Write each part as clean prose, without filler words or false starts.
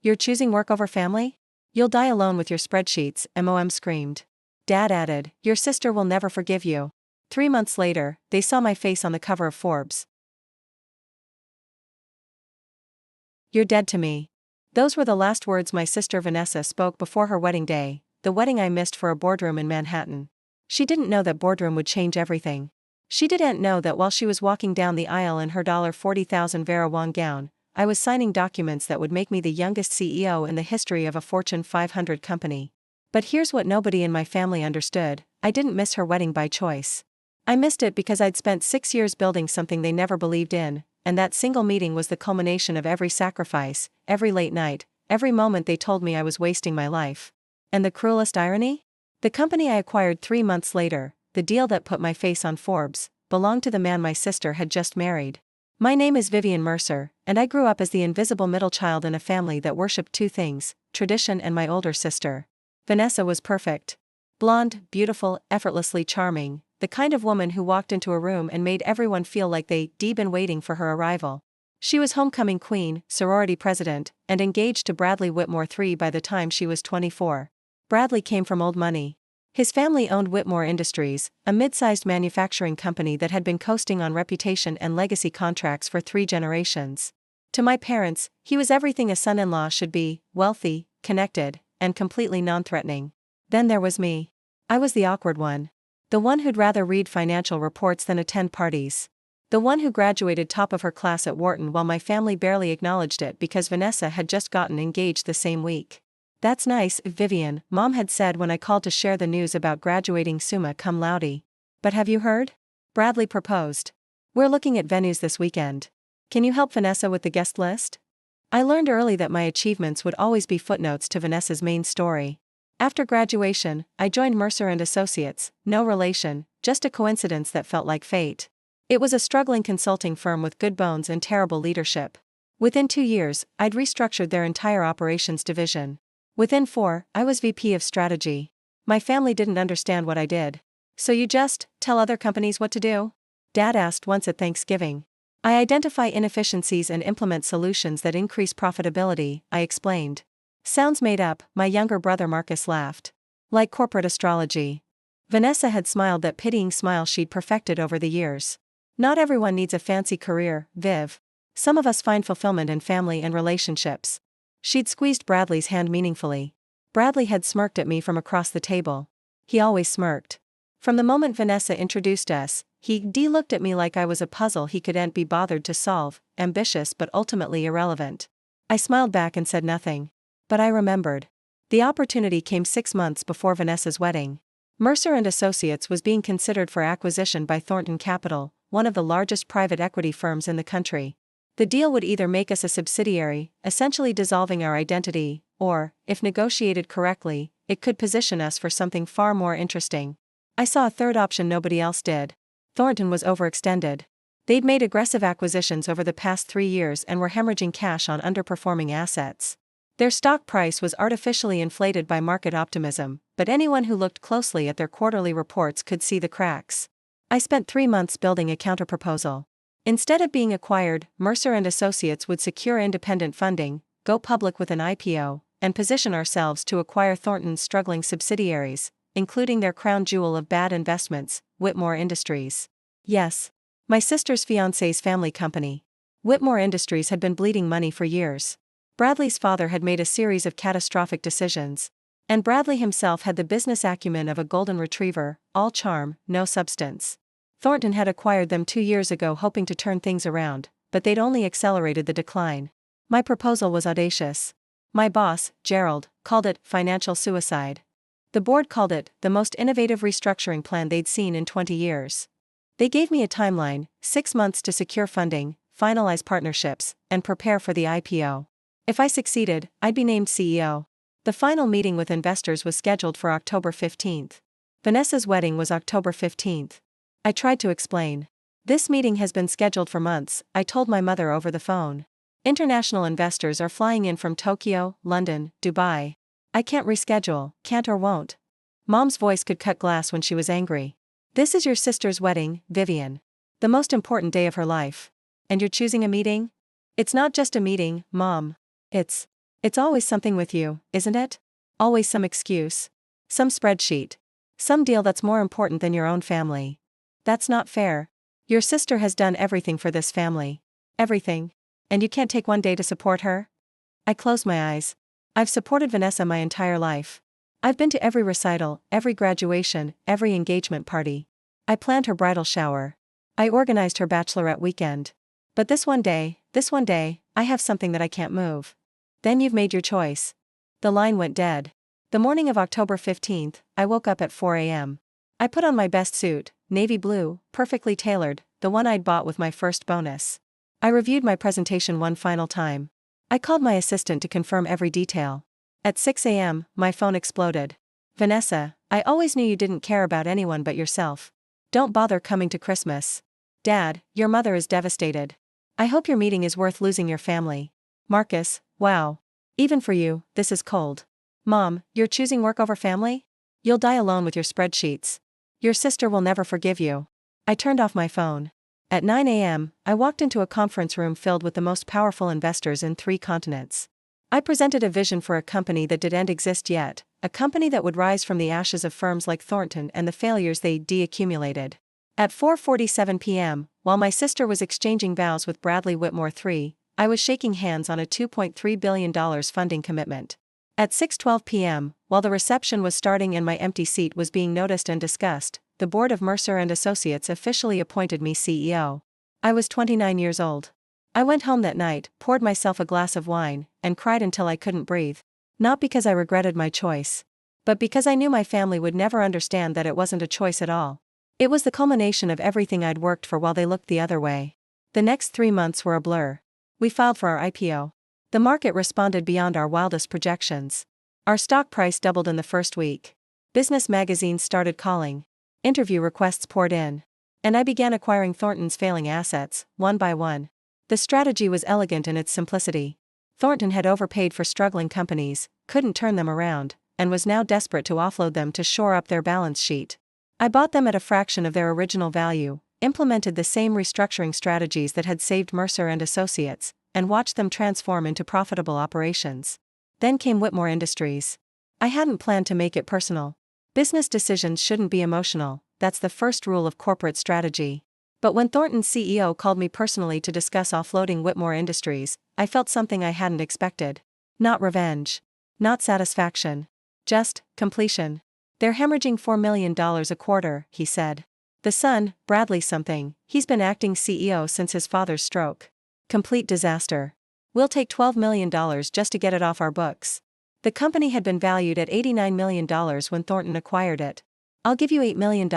You're choosing work over family? You'll die alone with your spreadsheets, Mom screamed. Dad added, your sister will never forgive you. 3 months later, they saw my face on the cover of Forbes. You're dead to me. Those were the last words my sister Vanessa spoke before her wedding day, the wedding I missed for a boardroom in Manhattan. She didn't know that boardroom would change everything. She didn't know that while she was walking down the aisle in her $40,000 Vera Wang gown, I was signing documents that would make me the youngest CEO in the history of a Fortune 500 company. But here's what nobody in my family understood: I didn't miss her wedding by choice. I missed it because I'd spent 6 years building something they never believed in, and that single meeting was the culmination of every sacrifice, every late night, every moment they told me I was wasting my life. And the cruelest irony? The company I acquired 3 months later, the deal that put my face on Forbes, belonged to the man my sister had just married. My name is Vivian Mercer, and I grew up as the invisible middle child in a family that worshipped two things: tradition and my older sister. Vanessa was perfect. Blonde, beautiful, effortlessly charming, the kind of woman who walked into a room and made everyone feel like they'd been waiting for her arrival. She was homecoming queen, sorority president, and engaged to Bradley Whitmore III by the time she was 24. Bradley came from old money. His family owned Whitmore Industries, a mid-sized manufacturing company that had been coasting on reputation and legacy contracts for 3 generations. To my parents, he was everything a son-in-law should be: wealthy, connected, and completely non-threatening. Then there was me. I was the awkward one. The one who'd rather read financial reports than attend parties. The one who graduated top of her class at Wharton while my family barely acknowledged it because Vanessa had just gotten engaged the same week. That's nice, Vivian, Mom had said when I called to share the news about graduating summa cum laude. But have you heard? Bradley proposed. We're looking at venues this weekend. Can you help Vanessa with the guest list? I learned early that my achievements would always be footnotes to Vanessa's main story. After graduation, I joined Mercer and Associates, no relation, just a coincidence that felt like fate. It was a struggling consulting firm with good bones and terrible leadership. Within 2 years, I'd restructured their entire operations division. Within 4, I was VP of strategy. My family didn't understand what I did. So you just tell other companies what to do? Dad asked once at Thanksgiving. I identify inefficiencies and implement solutions that increase profitability, I explained. Sounds made up, my younger brother Marcus laughed. Like corporate astrology. Vanessa had smiled that pitying smile she'd perfected over the years. Not everyone needs a fancy career, Viv. Some of us find fulfillment in family and relationships. She'd squeezed Bradley's hand meaningfully. Bradley had smirked at me from across the table. He always smirked. From the moment Vanessa introduced us, he looked at me like I was a puzzle he couldn't be bothered to solve, ambitious but ultimately irrelevant. I smiled back and said nothing. But I remembered. The opportunity came 6 months before Vanessa's wedding. Mercer and Associates was being considered for acquisition by Thornton Capital, one of the largest private equity firms in the country. The deal would either make us a subsidiary, essentially dissolving our identity, or, if negotiated correctly, it could position us for something far more interesting. I saw a third option nobody else did. Thornton was overextended. They'd made aggressive acquisitions over the past 3 years and were hemorrhaging cash on underperforming assets. Their stock price was artificially inflated by market optimism, but anyone who looked closely at their quarterly reports could see the cracks. I spent 3 months building a counterproposal. Instead of being acquired, Mercer and Associates would secure independent funding, go public with an IPO, and position ourselves to acquire Thornton's struggling subsidiaries, including their crown jewel of bad investments, Whitmore Industries. Yes. My sister's fiancé's family company. Whitmore Industries had been bleeding money for years. Bradley's father had made a series of catastrophic decisions. And Bradley himself had the business acumen of a golden retriever, all charm, no substance. Thornton had acquired them 2 years ago hoping to turn things around, but they'd only accelerated the decline. My proposal was audacious. My boss, Gerald, called it financial suicide. The board called it the most innovative restructuring plan they'd seen in 20 years. They gave me a timeline, 6 months to secure funding, finalize partnerships, and prepare for the IPO. If I succeeded, I'd be named CEO. The final meeting with investors was scheduled for October 15th. Vanessa's wedding was October 15th. I tried to explain. This meeting has been scheduled for months, I told my mother over the phone. International investors are flying in from Tokyo, London, Dubai. I can't reschedule, can't or won't. Mom's voice could cut glass when she was angry. This is your sister's wedding, Vivian. The most important day of her life. And you're choosing a meeting? It's not just a meeting, Mom. It's It's always something with you, isn't it? Always some excuse. Some spreadsheet. Some deal that's more important than your own family. That's not fair. Your sister has done everything for this family. Everything. And you can't take one day to support her? I closed my eyes. I've supported Vanessa my entire life. I've been to every recital, every graduation, every engagement party. I planned her bridal shower. I organized her bachelorette weekend. But this one day, I have something that I can't move. Then you've made your choice. The line went dead. The morning of October 15th, I woke up at 4 a.m. I put on my best suit, navy blue, perfectly tailored, the one I'd bought with my first bonus. I reviewed my presentation one final time. I called my assistant to confirm every detail. At 6 a.m., my phone exploded. Vanessa, I always knew you didn't care about anyone but yourself. Don't bother coming to Christmas. Dad, your mother is devastated. I hope your meeting is worth losing your family. Marcus, wow. Even for you, this is cold. Mom, you're choosing work over family? You'll die alone with your spreadsheets. Your sister will never forgive you. I turned off my phone. At 9 a.m., I walked into a conference room filled with the most powerful investors in 3 continents. I presented a vision for a company that didn't exist yet, a company that would rise from the ashes of firms like Thornton and the failures they deaccumulated. At 4:47 p.m., while my sister was exchanging vows with Bradley Whitmore III, I was shaking hands on a $2.3 billion funding commitment. At 6:12 p.m., while the reception was starting and my empty seat was being noticed and discussed, the board of Mercer and Associates officially appointed me CEO. I was 29 years old. I went home that night, poured myself a glass of wine, and cried until I couldn't breathe. Not because I regretted my choice, but because I knew my family would never understand that it wasn't a choice at all. It was the culmination of everything I'd worked for while they looked the other way. The next 3 months were a blur. We filed for our IPO. The market responded beyond our wildest projections. Our stock price doubled in the first week. Business magazines started calling. Interview requests poured in. And I began acquiring Thornton's failing assets, one by one. The strategy was elegant in its simplicity. Thornton had overpaid for struggling companies, couldn't turn them around, and was now desperate to offload them to shore up their balance sheet. I bought them at a fraction of their original value, implemented the same restructuring strategies that had saved Mercer and Associates, and watched them transform into profitable operations. Then came Whitmore Industries. I hadn't planned to make it personal. Business decisions shouldn't be emotional, that's the first rule of corporate strategy. But when Thornton's CEO called me personally to discuss offloading Whitmore Industries, I felt something I hadn't expected. Not revenge. Not satisfaction. Just completion. They're hemorrhaging $4 million a quarter, he said. The son, Bradley something, he's been acting CEO since his father's stroke. Complete disaster. We'll take $12 million just to get it off our books. The company had been valued at $89 million when Thornton acquired it. I'll give you $8 million,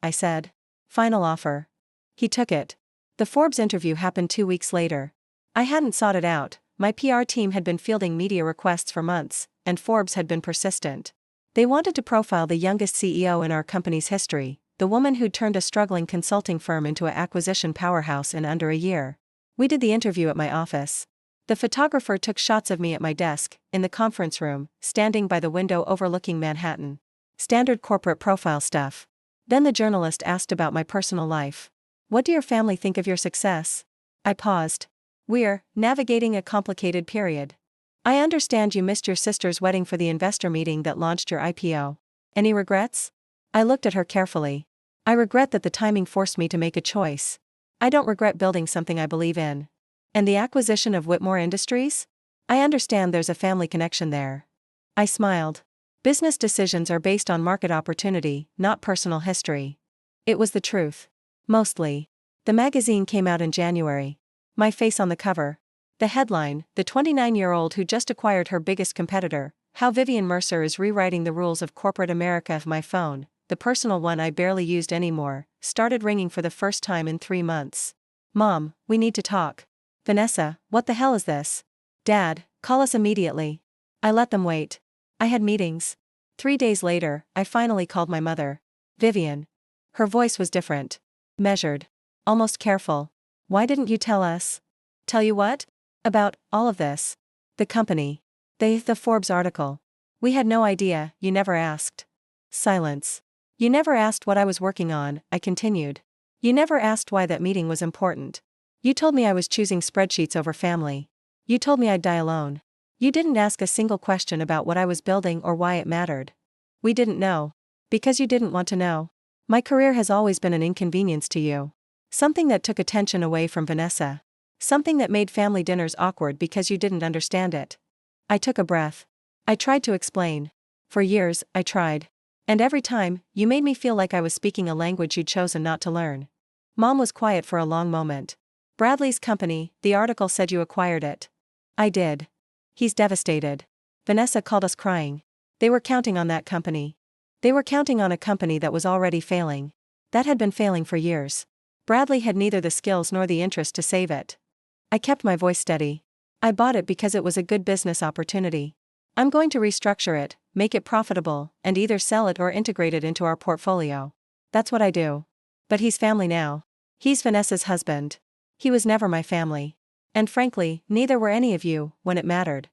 I said. Final offer. He took it. The Forbes interview happened 2 weeks later. I hadn't sought it out, my PR team had been fielding media requests for months, and Forbes had been persistent. They wanted to profile the youngest CEO in our company's history, the woman who'd turned a struggling consulting firm into an acquisition powerhouse in under a year. We did the interview at my office. The photographer took shots of me at my desk, in the conference room, standing by the window overlooking Manhattan. Standard corporate profile stuff. Then the journalist asked about my personal life. What do your family think of your success? I paused. We're navigating a complicated period. I understand you missed your sister's wedding for the investor meeting that launched your IPO. Any regrets? I looked at her carefully. I regret that the timing forced me to make a choice. I don't regret building something I believe in. And the acquisition of Whitmore Industries? I understand there's a family connection there. I smiled. Business decisions are based on market opportunity, not personal history. It was the truth. Mostly. The magazine came out in January. My face on the cover. The headline, the 29-year-old who just acquired her biggest competitor, How Vivian Mercer is Rewriting the Rules of Corporate America. My phone, the personal one I barely used anymore, started ringing for the first time in 3 months. Mom, we need to talk. Vanessa, what the hell is this? Dad, call us immediately. I let them wait. I had meetings. 3 days later, I finally called my mother. Vivian. Her voice was different. Measured. Almost careful. Why didn't you tell us? Tell you what? About all of this. The company. The Forbes article. We had no idea, you never asked. Silence. You never asked what I was working on, I continued. You never asked why that meeting was important. You told me I was choosing spreadsheets over family. You told me I'd die alone. You didn't ask a single question about what I was building or why it mattered. We didn't know. Because you didn't want to know. My career has always been an inconvenience to you. Something that took attention away from Vanessa. Something that made family dinners awkward because you didn't understand it. I took a breath. I tried to explain. For years, I tried. And every time, you made me feel like I was speaking a language you'd chosen not to learn. Mom was quiet for a long moment. Bradley's company, the article said you acquired it. I did. He's devastated. Vanessa called us crying. They were counting on that company. They were counting on a company that was already failing. That had been failing for years. Bradley had neither the skills nor the interest to save it. I kept my voice steady. I bought it because it was a good business opportunity. I'm going to restructure it, make it profitable, and either sell it or integrate it into our portfolio. That's what I do. But he's family now. He's Vanessa's husband. He was never my family. And frankly, neither were any of you, when it mattered.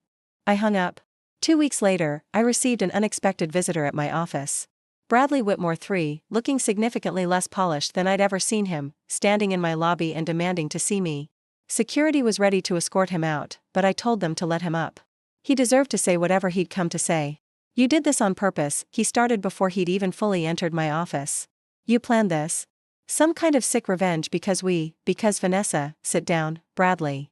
I hung up. 2 weeks later, I received an unexpected visitor at my office. Bradley Whitmore III, looking significantly less polished than I'd ever seen him, standing in my lobby and demanding to see me. Security was ready to escort him out, but I told them to let him up. He deserved to say whatever he'd come to say. You did this on purpose, he started before he'd even fully entered my office. You planned this? Some kind of sick revenge because Vanessa, sit down, Bradley.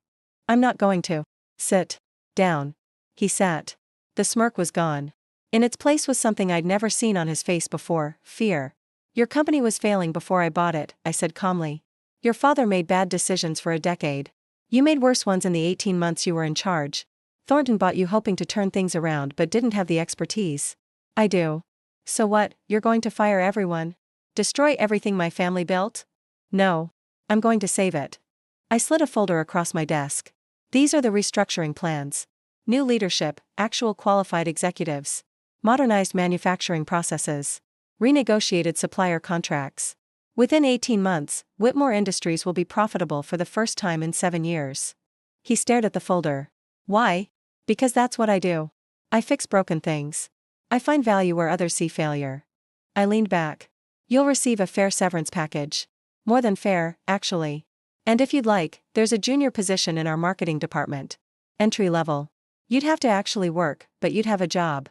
I'm not going to. Sit down. He sat. The smirk was gone. In its place was something I'd never seen on his face before, fear. Your company was failing before I bought it, I said calmly. Your father made bad decisions for a decade. You made worse ones in the 18 months you were in charge. Thornton bought you hoping to turn things around but didn't have the expertise. I do. So what, you're going to fire everyone? Destroy everything my family built? No. I'm going to save it. I slid a folder across my desk. These are the restructuring plans. New leadership, actual qualified executives. Modernized manufacturing processes. Renegotiated supplier contracts. Within 18 months, Whitmore Industries will be profitable for the first time in 7 years. He stared at the folder. Why? Because that's what I do. I fix broken things. I find value where others see failure. I leaned back. You'll receive a fair severance package. More than fair, actually. And if you'd like, there's a junior position in our marketing department. Entry level. You'd have to actually work, but you'd have a job.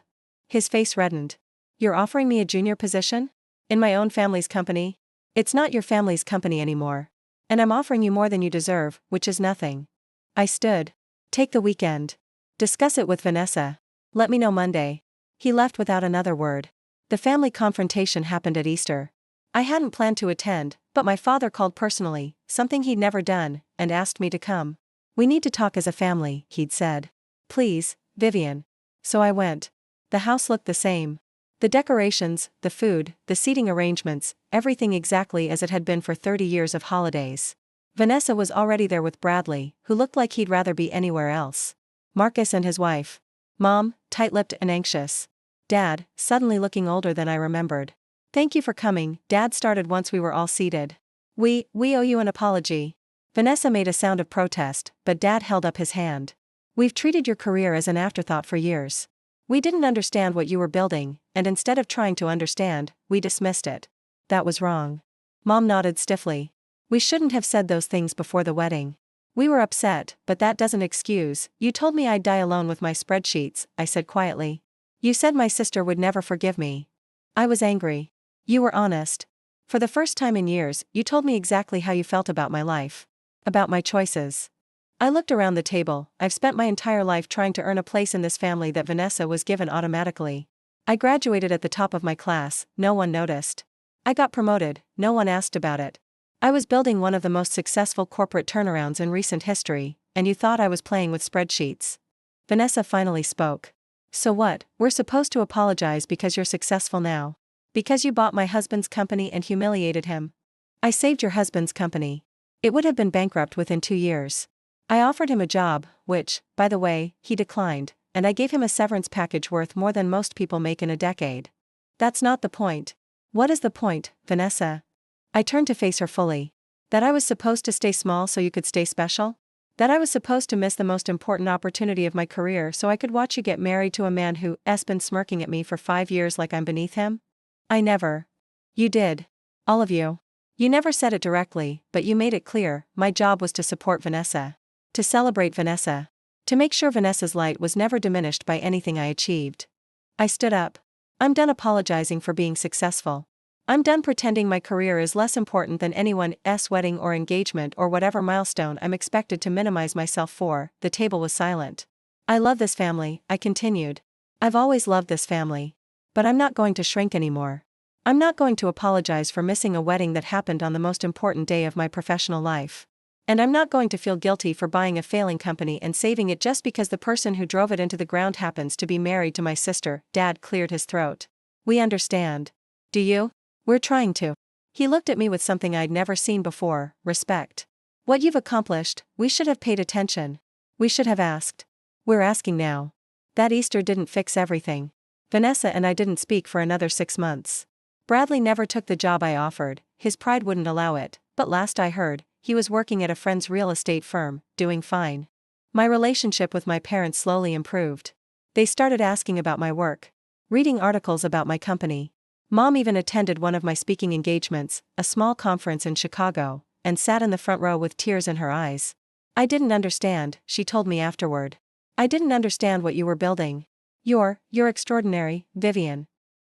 His face reddened. You're offering me a junior position? In my own family's company? It's not your family's company anymore. And I'm offering you more than you deserve, which is nothing. I stood. Take the weekend. Discuss it with Vanessa. Let me know Monday. He left without another word. The family confrontation happened at Easter. I hadn't planned to attend, but my father called personally, something he'd never done, and asked me to come. We need to talk as a family, he'd said. Please, Vivian. So I went. The house looked the same. The decorations, the food, the seating arrangements, everything exactly as it had been for 30 years of holidays. Vanessa was already there with Bradley, who looked like he'd rather be anywhere else. Marcus and his wife. Mom, tight-lipped and anxious. Dad, suddenly looking older than I remembered. Thank you for coming, Dad started once we were all seated. We owe you an apology. Vanessa made a sound of protest, but Dad held up his hand. We've treated your career as an afterthought for years. We didn't understand what you were building, and instead of trying to understand, we dismissed it. That was wrong. Mom nodded stiffly. We shouldn't have said those things before the wedding. We were upset, but that doesn't excuse. You told me I'd die alone with my spreadsheets, I said quietly. You said my sister would never forgive me. I was angry. You were honest. For the first time in years, you told me exactly how you felt about my life. About my choices. I looked around the table. I've spent my entire life trying to earn a place in this family that Vanessa was given automatically. I graduated at the top of my class, no one noticed. I got promoted, no one asked about it. I was building one of the most successful corporate turnarounds in recent history, and you thought I was playing with spreadsheets. Vanessa finally spoke. So what, we're supposed to apologize because you're successful now? Because you bought my husband's company and humiliated him? I saved your husband's company. It would have been bankrupt within 2 years. I offered him a job, which, by the way, he declined, and I gave him a severance package worth more than most people make in a decade. That's not the point. What is the point, Vanessa? I turned to face her fully. That I was supposed to stay small so you could stay special? That I was supposed to miss the most important opportunity of my career so I could watch you get married to a man who's been smirking at me for 5 years like I'm beneath him? I never. You did. All of you. You never said it directly, but you made it clear, my job was to support Vanessa. To celebrate Vanessa. to make sure Vanessa's light was never diminished by anything I achieved. I stood up. I'm done apologizing for being successful. I'm done pretending my career is less important than anyone's wedding or engagement or whatever milestone I'm expected to minimize myself for. The table was silent. I love this family, I continued. I've always loved this family. But I'm not going to shrink anymore. I'm not going to apologize for missing a wedding that happened on the most important day of my professional life. And I'm not going to feel guilty for buying a failing company and saving it just because the person who drove it into the ground happens to be married to my sister. Dad cleared his throat. We understand. Do you? We're trying to. He looked at me with something I'd never seen before, respect. What you've accomplished, we should have paid attention. We should have asked. We're asking now. That Easter didn't fix everything. Vanessa and I didn't speak for another 6 months. Bradley never took the job I offered, his pride wouldn't allow it, but last I heard, he was working at a friend's real estate firm, doing fine. My relationship with my parents slowly improved. They started asking about my work, reading articles about my company. Mom even attended one of my speaking engagements, a small conference in Chicago, and sat in the front row with tears in her eyes. I didn't understand, she told me afterward. I didn't understand what you were building. You're extraordinary, Vivian.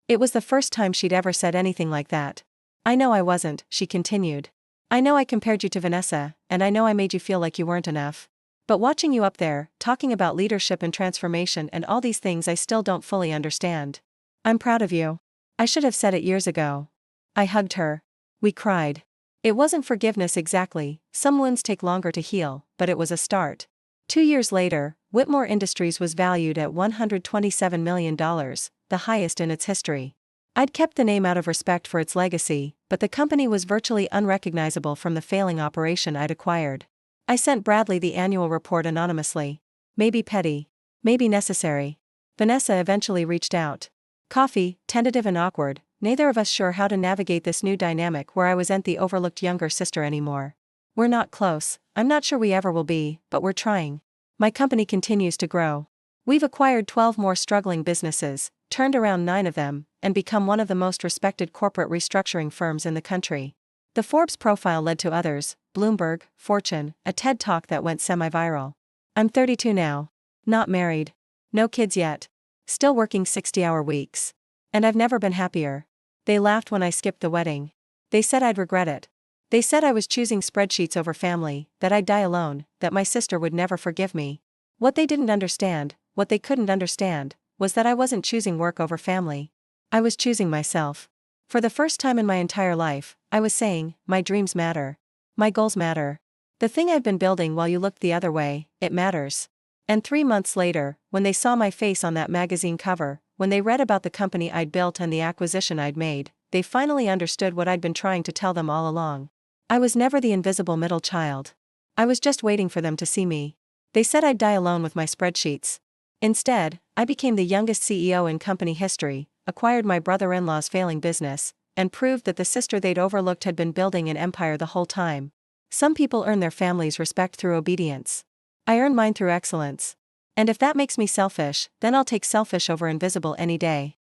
It was the first time she'd ever said anything like that. I know I wasn't, she continued. I know I compared you to Vanessa, and I know I made you feel like you weren't enough. But watching you up there, talking about leadership and transformation and all these things I still don't fully understand. I'm proud of you. I should have said it years ago. I hugged her. We cried. It wasn't forgiveness exactly, some wounds take longer to heal, but it was a start. 2 years later, Whitmore Industries was valued at $127 million, the highest in its history. I'd kept the name out of respect for its legacy, but the company was virtually unrecognizable from the failing operation I'd acquired. I sent Bradley the annual report anonymously. Maybe petty. Maybe necessary. Vanessa eventually reached out. Coffee, tentative and awkward, neither of us sure how to navigate this new dynamic where I wasn't the overlooked younger sister anymore. We're not close, I'm not sure we ever will be, but we're trying. My company continues to grow. We've acquired 12 more struggling businesses, turned around 9 of them, and become one of the most respected corporate restructuring firms in the country. The Forbes profile led to others, Bloomberg, Fortune, a TED Talk that went semi-viral. I'm 32 now. Not married. No kids yet. Still working 60-hour weeks. And I've never been happier. They laughed when I skipped the wedding. They said I'd regret it. They said I was choosing spreadsheets over family, that I'd die alone, that my sister would never forgive me. What they didn't understand, what they couldn't understand, was that I wasn't choosing work over family. I was choosing myself. For the first time in my entire life, I was saying, my dreams matter. My goals matter. The thing I've been building while you looked the other way, it matters. And 3 months later, when they saw my face on that magazine cover, when they read about the company I'd built and the acquisition I'd made, they finally understood what I'd been trying to tell them all along. I was never the invisible middle child. I was just waiting for them to see me. They said I'd die alone with my spreadsheets. Instead, I became the youngest CEO in company history, acquired my brother-in-law's failing business, and proved that the sister they'd overlooked had been building an empire the whole time. Some people earn their family's respect through obedience. I earn mine through excellence. And if that makes me selfish, then I'll take selfish over invisible any day.